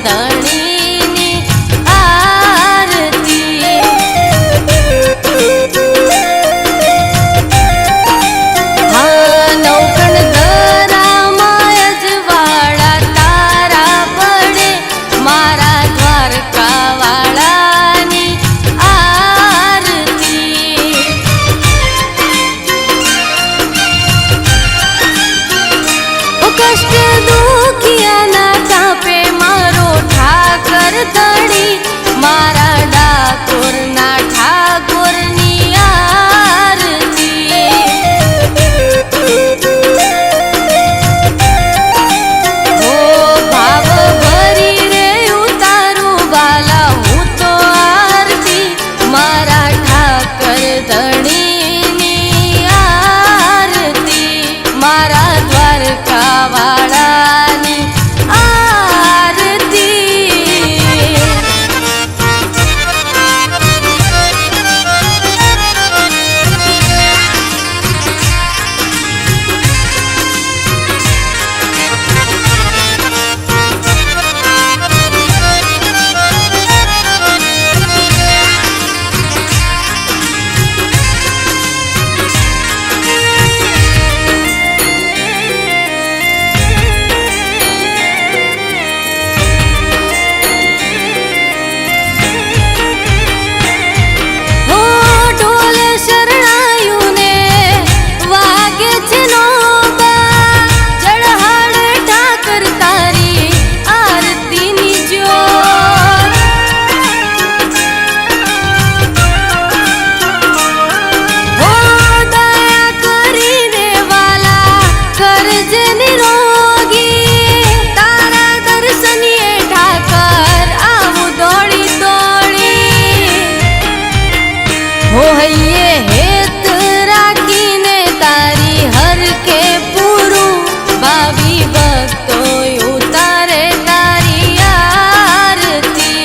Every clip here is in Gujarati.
ધણીની આરતી હા નવકણ ધરામાં અજવાળા તારા પડે મારા દ્વારકા વાળાની આરતી કષ્ટ દુખિયાના તાપે મારો ઠાકર ધણી મારા ડાકોરના ઠાકોરની આરતી હો ભાવ ભરી રે ઉતારું બાલા હું તો આરતી મારા ઠાકર ધણીની આરતી મારા દ્વારકા વાળાની આરતી हो हइये हेत राखीने तारी हर के पूरू भावी भक्तो उतारे तारी आरती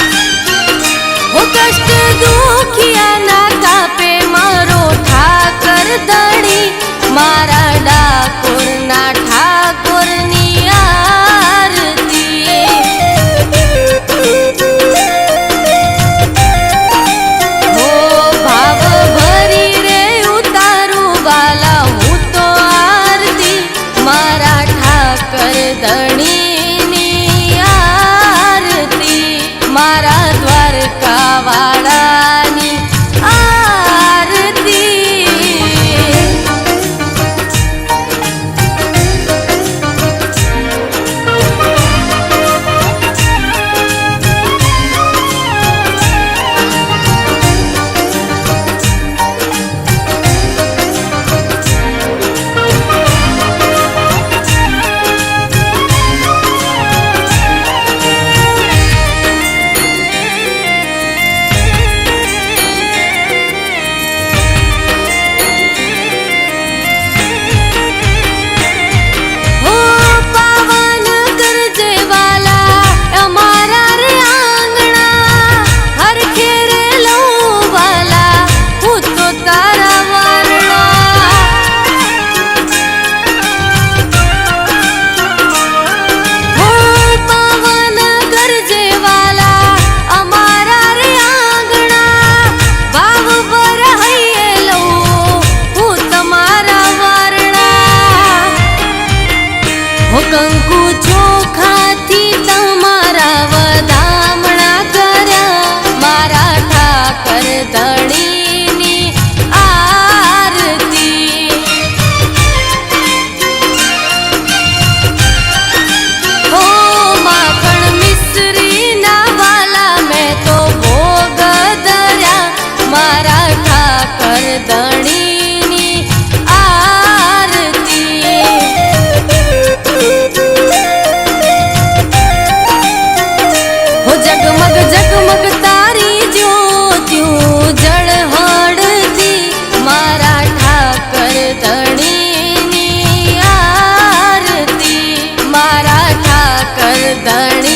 हो कष्ट दुखियाना तापे मारो ठाकर धणी मारा डाकोरना ठाकोरनी आरती हो भाव भरी रे उतारू बाला हूँ तो आरती मारा ठाकर धણીની आरती मारा द्वारका वाळानी आरती કંકુ ચોખાથી તમારા વધામણા કર્યા મારા ઠાકર ધણીની આરતી હો માખણ મિશ્રીના વાલા મેં તો ભોગ ધર્યા મારા ઠાકર ધણીની આરતી हो जगमग जगमग तारी ज्योतियों जळहळती मारा ठाकर धણીની आरती मारा ठाकर धणी